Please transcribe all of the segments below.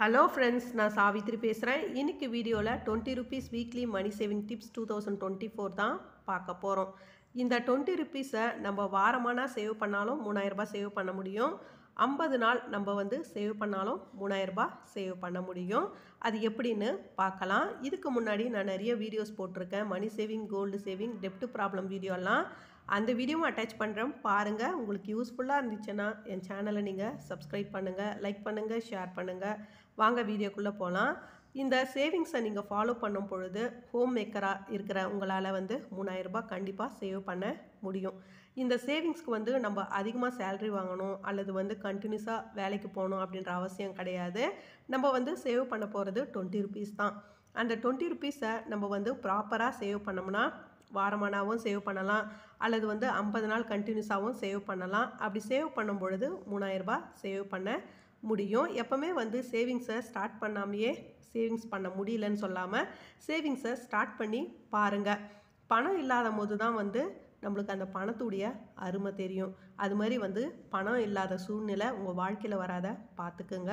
Hello friends, நான் சாவித்ரி பேசுகிறேன். இன்னைக்கு வீடியோவில் 20 rupees weekly money saving tips 2024 தான் பார்க்க போகிறோம். இந்த 20 ருபீஸை நம்ம வாரமானா சேவ் பண்ணாலும் 3000 ரூபாய் சேவ் பண்ண முடியும். 50 நாள் நம்ம சேவ் பண்ணாலும் 3000 ரூபாய் சேவ் பண்ண முடியும். அது எப்படின்னு பார்க்கலாம். இதுக்கு முன்னாடி நான் நிறைய வீடியோஸ் போட்டிருக்கேன். மணி சேவிங், கோல்டு சேவிங், டெப்ட் ப்ராப்ளம் வீடியோலாம். அந்த வீடியோவும் அட்டாச் பண்ணுறேன், பாருங்கள். உங்களுக்கு யூஸ்ஃபுல்லாக இருந்துச்சுன்னா என் சேனலை நீங்கள் சப்ஸ்கிரைப் பண்ணுங்கள், லைக் பண்ணுங்கள், ஷேர் பண்ணுங்கள். வாங்க வீடியோக்குள்ளே போகலாம். இந்த சேவிங்ஸை நீங்கள் ஃபாலோ பண்ணும் பொழுது ஹோம் மேக்கராக இருக்கிற உங்களால் 3000 ரூபாய் கண்டிப்பாக சேவ் பண்ண முடியும். இந்த சேவிங்ஸ்க்கு நம்ம அதிகமாக சேலரி வாங்கணும் அல்லது கண்டினியூஸாக வேலைக்கு போகணும் அப்படின்ற அவசியம் கிடையாது. நம்ம சேவ் பண்ண போகிறது 20 ருபீஸ் தான். அந்த 20 ருபீஸை நம்ம ப்ராப்பராக சேவ் பண்ணோம்னா வாரமானாவும் சேவ் பண்ணலாம், அல்லது 50 நாள் கண்டினியூஸாகவும் சேவ் பண்ணலாம். அப்படி சேவ் பண்ணும் பொழுது 3000 ரூபாய் சேவ் பண்ண முடியும். எப்போவுமே சேவிங்ஸை ஸ்டார்ட் பண்ணாமையே சேவிங்ஸ் பண்ண முடியலன்னு சொல்லாமல் சேவிங்ஸை ஸ்டார்ட் பண்ணி பாருங்கள். பணம் இல்லாத போது தான் நம்மளுக்கு அந்த பணத்துடைய அருமை தெரியும். அது மாதிரி பணம் இல்லாத சூழ்நிலை உங்கள் வாழ்க்கையில் வராத பார்த்துக்குங்க.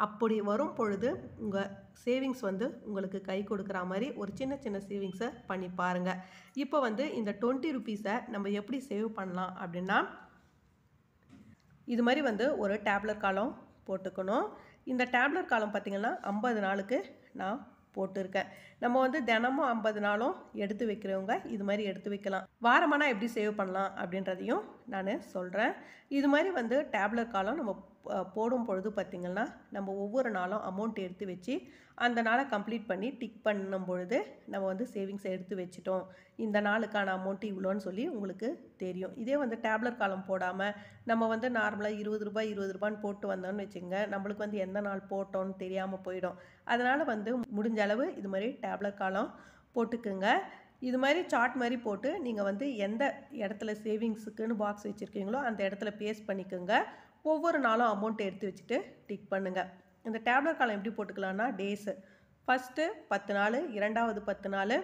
அப்படி வரும் பொழுது உங்கள் சேவிங்ஸ் உங்களுக்கு கை கொடுக்குற மாதிரி ஒரு சின்ன சின்ன சேவிங்ஸை பண்ணி பாருங்கள். இப்போ இந்த 20 ருபீஸை நம்ம எப்படி சேவ் பண்ணலாம் அப்படின்னா, இது மாதிரி ஒரு டேப்லர் காலம் போட்டுக்கணும். இந்த டேப்லர் காலம் பார்த்திங்கன்னா 50 நாளுக்கு நான் போட்டிருக்கேன். நம்ம தினமும் 50 நாளும் எடுத்து வைக்கிறவங்க இது மாதிரி எடுத்து வைக்கலாம். வாரமானா எப்படி சேவ் பண்ணலாம் அப்படின்றதையும் நான் சொல்கிறேன். இது மாதிரி டேப்லர் காலம் நம்ம போடும் பொழுது பார்த்திங்கன்னா நம்ம ஒவ்வொரு நாளும் அமௌண்ட் எடுத்து வச்சு அந்த நாளை கம்ப்ளீட் பண்ணி டிக் பண்ணும் பொழுது நம்ம சேவிங்ஸை எடுத்து வச்சிட்டோம், இந்த நாளுக்கான அமௌண்ட்டு இவ்வளோன்னு சொல்லி உங்களுக்கு தெரியும். இதே டேப்லர் காலம் போடாமல் நம்ம நார்மலாக 20 ரூபாய் 20 ரூபான்னு போட்டு வந்தோம்னு வச்சுங்க, நம்மளுக்கு எந்த நாள் போட்டோன்னு தெரியாமல் போயிடும். அதனால் முடிஞ்ச அளவு இது மாதிரி டேப்லர் காலம் போட்டுக்குங்க. இது மாதிரி சார்ட் மாதிரி போட்டு நீங்கள் எந்த இடத்துல சேவிங்ஸுக்குன்னு பாக்ஸ் வச்சுருக்கீங்களோ அந்த இடத்துல பேஸ்ட் பண்ணிக்கோங்க. ஒவ்வொரு நாளும் அமௌண்ட் எடுத்து வச்சுட்டு டிக் பண்ணுங்கள். இந்த டேப்லர் காலம் எப்படி போட்டுக்கலான்னா, டேஸு ஃபஸ்ட்டு 10 நாள், இரண்டாவது 10 நாள்,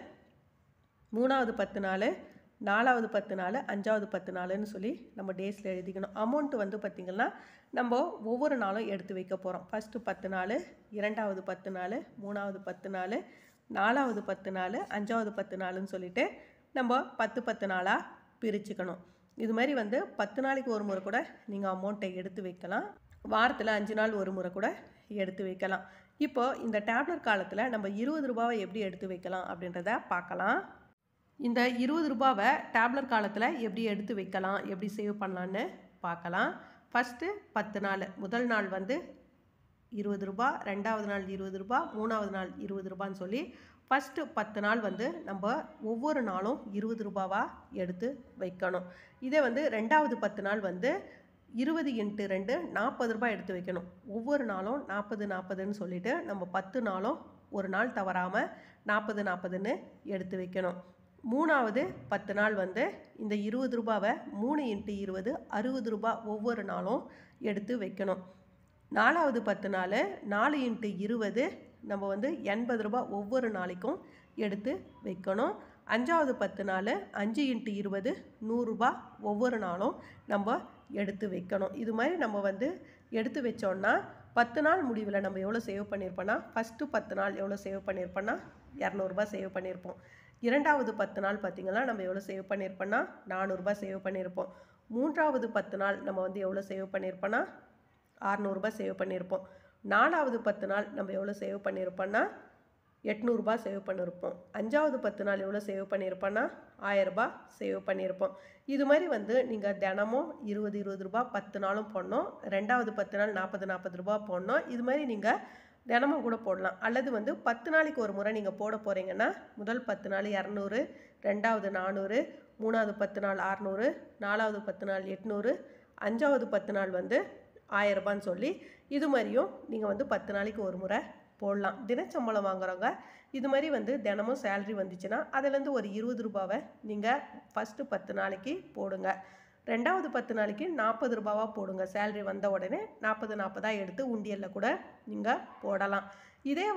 மூணாவது 10 நாள், நாலாவது 10 நாள், அஞ்சாவது 10 நாள்னு சொல்லி நம்ம டேஸில் எழுதிக்கணும். அமௌண்ட்டு பார்த்திங்கன்னா நம்ம ஒவ்வொரு நாளும் எடுத்து வைக்க போகிறோம். ஃபஸ்ட்டு 10 நாள், இரண்டாவது 10 நாள், மூணாவது 10 நாள், நாலாவது 10 நாள், அஞ்சாவது 10 நாள்னு சொல்லிட்டு நம்ம 10 நாளாக பிரிச்சுக்கணும். இது மாதிரி 10 நாளைக்கு ஒரு முறை கூட நீங்கள் அமௌண்ட்டை எடுத்து வைக்கலாம். வாரத்தில் 5 நாள் ஒரு முறை கூட எடுத்து வைக்கலாம். இப்போது இந்த டேப்லர் காலத்தில் நம்ம 20 ரூபாவை எப்படி எடுத்து வைக்கலாம் அப்படின்றத பார்க்கலாம். இந்த 20 ரூபாவை டேப்லர் காலத்தில் எப்படி எடுத்து வைக்கலாம், எப்படி சேவ் பண்ணலான்னு பார்க்கலாம். ஃபஸ்ட்டு 10 நாள், முதல் நாள் 20 ரூபா, ரெண்டாவது நாள் 20 ரூபா, மூணாவது நாள் 20 ரூபான்னு சொல்லி ஃபஸ்ட்டு 10 நாள் நம்ம ஒவ்வொரு நாளும் 20 ரூபாவாக எடுத்து வைக்கணும். இதே ரெண்டாவது 10 நாள் 20 × 2 40 ரூபாய் எடுத்து வைக்கணும். ஒவ்வொரு நாளும் 40 40ன்னு சொல்லிவிட்டு நம்ம 10 நாளும் ஒரு நாள் தவறாமல் 40 40ன்னு எடுத்து வைக்கணும். மூணாவது 10 நாள் இந்த 20 ரூபாவை 3 × 20 60 ரூபாய் ஒவ்வொரு நாளும் எடுத்து வைக்கணும். நாலாவது 10 நாள் 4 × 20 நம்ம 80 ரூபாய் ஒவ்வொரு நாளைக்கும் எடுத்து வைக்கணும். அஞ்சாவது 10 நாள் 5 × 20 100 ரூபாய் ஒவ்வொரு நாளும் நம்ம எடுத்து வைக்கணும். இது மாதிரி நம்ம எடுத்து வச்சோன்னா 10 நாள் முடிவில் நம்ம எவ்வளோ சேவ் பண்ணியிருப்போன்னா, ஃபஸ்ட்டு 10 நாள் எவ்வளோ சேவ் பண்ணியிருப்போன்னா 200 ரூபாய் சேவ் பண்ணியிருப்போம். இரண்டாவது 10 நாள் பார்த்திங்கன்னா நம்ம எவ்வளோ சேவ் பண்ணியிருப்போன்னா 400 ரூபாய் சேவ் பண்ணியிருப்போம். மூன்றாவது 10 நாள் நம்ம எவ்வளோ சேவ் பண்ணியிருப்போன்னா 600 ரூபாய் சேவ் பண்ணியிருப்போம். நாலாவது 10 நாள் நம்ம எவ்வளோ சேவ் பண்ணியிருப்போன்னா 800 ரூபாய் சேவ் பண்ணியிருப்போம். அஞ்சாவது 10 நாள் எவ்வளோ சேவ் பண்ணியிருப்போன்னா 1000 ரூபாய் சேவ் பண்ணியிருப்போம். இது மாதிரி நீங்கள் தினமும் 20 20 ரூபாய் 10 நாளும் போடணும். ரெண்டாவது 10 நாள் 40 40 ரூபாய் போடணும். இது மாதிரி நீங்கள் தினமும் கூட போடலாம். அல்லது 10 நாளைக்கு ஒரு முறை நீங்கள் போட போகிறீங்கன்னா முதல் 10 நாள் 200, ரெண்டாவது 400, மூணாவது 10 நாள் 600, நாலாவது 10 நாள் 800, அஞ்சாவது 10 நாள் 1000 ரூபான்னு சொல்லி இது மாதிரியும் நீங்கள் 10 நாளைக்கு ஒரு முறை போடலாம். தினச்சம்பளம் வாங்குறவங்க இது மாதிரி தினமும் சேலரி வந்துச்சுன்னா அதுலேருந்து ஒரு 20 ரூபாவை நீங்கள் ஃபஸ்ட்டு 10 நாளைக்கு போடுங்க. ரெண்டாவது 10 நாளைக்கு 40 ரூபாவாக போடுங்க. சேலரி வந்த உடனே 40 40 எடுத்து உண்டியலில் கூட நீங்கள் போடலாம். இதே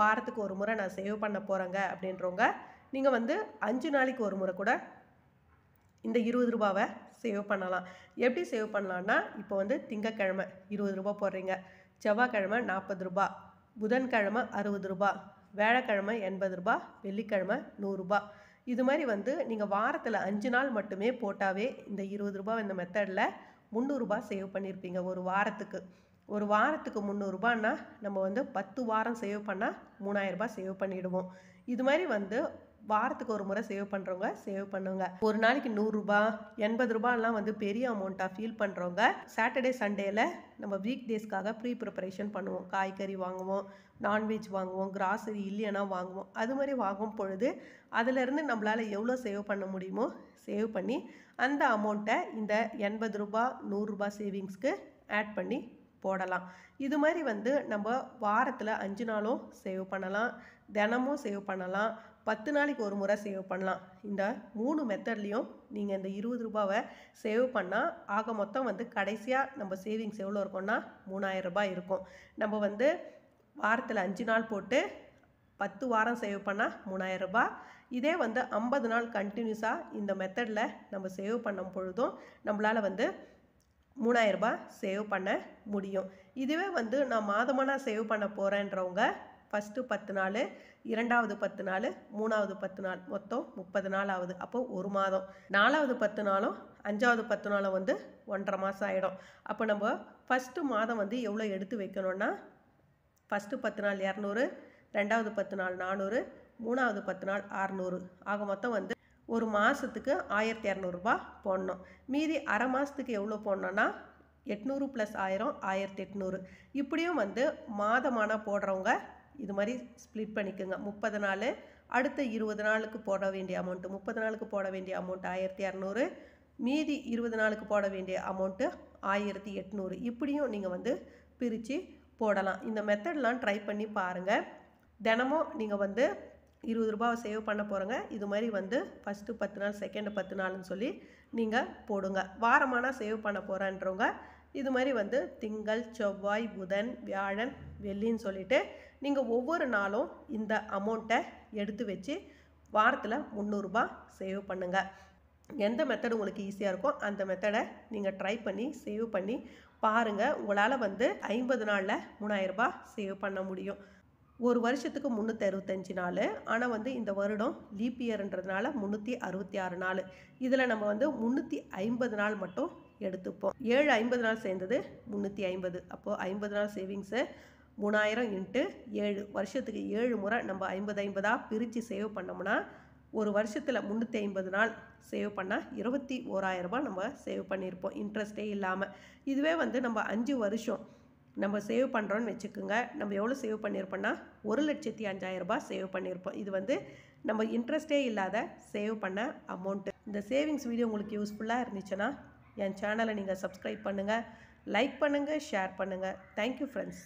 வாரத்துக்கு ஒரு முறை நான் சேவ் பண்ண போகிறேங்க அப்படின்றவங்க நீங்கள் 5 நாளைக்கு ஒரு முறை கூட இந்த 20 ரூபாவை சேவ் பண்ணலாம். எப்படி சேவ் பண்ணலான்னா, இப்போ திங்கக்கிழமை 20 ரூபாய் போடுறீங்க, செவ்வாய்க்கிழமை 40 ரூபாய், புதன்கிழமை 60 ரூபா, வியாழக்கிழமை 80 ரூபா, வெள்ளிக்கிழமை 100 ரூபா. இது மாதிரி வந்து நீங்கள் வாரத்தில் 5 நாள் மட்டுமே போட்டாவே இந்த 20 ரூபா இந்த மெத்தடில் 300 ரூபா சேவ் பண்ணியிருப்பீங்க ஒரு வாரத்துக்கு. ஒரு வாரத்துக்கு 300 ரூபான்னா நம்ம வந்து 10 வாரம் சேவ் பண்ணால் 3000 ரூபாய் சேவ் பண்ணிவிடுவோம். இது மாதிரி வந்து வாரத்துக்கு ஒரு முறை சேவ் பண்ணுறவங்க சேவ் பண்ணுங்க. ஒரு நாளைக்கு 100 ரூபா 80 ரூபாயெல்லாம் வந்து பெரிய அமௌண்ட்டாக ஃபீல் பண்ணுறவங்க சாட்டர்டே சண்டேயில் நம்ம வீக் டேஸ்க்காக ப்ரீ ப்ரிப்பரேஷன் பண்ணுவோம். காய்கறி வாங்குவோம், நான்வெஜ் வாங்குவோம், கிராசரி இல்லைன்னா வாங்குவோம். அது மாதிரி வாங்கும் பொழுது அதிலேருந்து நம்மளால் எவ்வளோ சேவ் பண்ண முடியுமோ சேவ் பண்ணி அந்த அமௌண்ட்டை இந்த 80 ரூபா 100 ரூபா சேவிங்ஸ்க்கு ஆட் பண்ணி போடலாம். இது மாதிரி வந்து நம்ம வாரத்தில் 5 நாளும் சேவ் பண்ணலாம், தினமும் சேவ் பண்ணலாம், 10 நாளைக்கு ஒரு முறை சேவ் பண்ணலாம். இந்த 3 மெத்தட்லேயும் நீங்கள் இந்த 20 ரூபாவை சேவ் பண்ணால் ஆக மொத்தம் வந்து கடைசியாக நம்ம சேவிங்ஸ் எவ்வளோ இருக்கும்னா 3000 ரூபாய் இருக்கும். நம்ம வந்து வாரத்தில் 5 நாள் போட்டு 10 வாரம் சேவ் பண்ணால் 3000 ரூபாய். இதே வந்து 50 நாள் கண்டினியூஸாக இந்த மெத்தடில் நம்ம சேவ் பண்ணும் பொழுதும் நம்மளால் வந்து 3000 ரூபாய் சேவ் பண்ண முடியும். இதுவே வந்து நான் மாதமாக சேவ் பண்ண போகிறேன்றவங்க ஃபஸ்ட்டு 10 நாள், இரண்டாவது 10 நாள், மூணாவது 10 நாள், மொத்தம் 30 நாள் ஆகுது. அப்போ ஒரு மாதம். 4வது 10 நாளும் 5வது 10 நாளும் வந்து 1.5 மாதம் ஆகிடும். அப்போ நம்ம ஃபஸ்ட்டு மாதம் வந்து எவ்வளோ எடுத்து வைக்கணும்னா ஃபஸ்ட்டு 10 நாள் 200, ரெண்டாவது 10 நாள் 400, மூணாவது 10 நாள் 600. ஆக மொத்தம் வந்து ஒரு மாதத்துக்கு 1200 ரூபாய் போடணும். மீதி அரை மாதத்துக்கு எவ்வளோ போடணுன்னா 800 + 1000 1800. இப்படியும் வந்து மாதமான போடுறவங்க இது மாதிரி ஸ்ப்ளிட் பண்ணிக்கோங்க. 30 நாள், அடுத்த 20 நாளுக்கு போட வேண்டிய அமௌண்ட்டு, 30 நாளுக்கு போட வேண்டிய அமௌண்ட்டு 1200, மீதி 20 நாளுக்கு போட வேண்டிய அமௌண்ட்டு 1800. இப்படியும் நீங்கள் வந்து பிரித்து போடலாம். இந்த மெத்தட்லாம் ட்ரை பண்ணி பாருங்கள். தினமும் நீங்கள் வந்து 20 ரூபாவை சேவ் பண்ண போகிறங்க. இது மாதிரி வந்து ஃபஸ்ட்டு 10 நாள், செகண்டு 10 நாள்னு சொல்லி நீங்கள் போடுங்க. வாரமான சேவ் பண்ண போகிறேன்றவங்க இது மாதிரி வந்து திங்கள், செவ்வாய், புதன், வியாழன், வெள்ளின்னு சொல்லிவிட்டு நீங்கள் ஒவ்வொரு நாளும் இந்த அமௌண்ட்டை எடுத்து வச்சு வாரத்தில் 300 ரூபாய் சேவ் பண்ணுங்கள். எந்த மெத்தட் உங்களுக்கு ஈஸியாக இருக்கோ அந்த மெத்தடை நீங்கள் ட்ரை பண்ணி சேவ் பண்ணி பாருங்கள். உங்களால் வந்து 50 நாளில் 3000 ரூபாய் சேவ் பண்ண முடியும். ஒரு வருஷத்துக்கு 365 நாள். ஆனால் வந்து இந்த வருடம் லீப் இயர்ன்றதுனால 366 நாள். இதில் நம்ம வந்து 350 நாள் மட்டும் எடுத்துப்போம். 50 நாள் சேர்ந்தது 350. அப்போது 50 நாள் சேவிங்ஸு 3000 × 7 வருஷத்துக்கு 7 முறை நம்ம 50 பிரித்து சேவ் பண்ணோம்னா ஒரு வருஷத்தில் 350 நாள் சேவ் பண்ணால் 21,000 ரூபாய் நம்ம சேவ் பண்ணியிருப்போம் இன்ட்ரெஸ்ட்டே இல்லாமல். இதுவே வந்து நம்ம 5 வருஷம் நம்ம சேவ் பண்ணுறோன்னு வச்சுக்கோங்க. நம்ம எவ்வளோ சேவ் பண்ணியிருப்போம்னா 1,05,000 ரூபாய் சேவ் பண்ணியிருப்போம். இது வந்து நம்ம இன்ட்ரெஸ்ட்டே இல்லாத சேவ் பண்ண அமௌண்ட்டு. இந்த சேவிங்ஸ் வீடியோ உங்களுக்கு யூஸ்ஃபுல்லாக இருந்துச்சுன்னா என் சேனலை நீங்கள் சப்ஸ்கிரைப் பண்ணுங்கள், லைக் பண்ணுங்கள், ஷேர் பண்ணுங்கள். Thank you friends.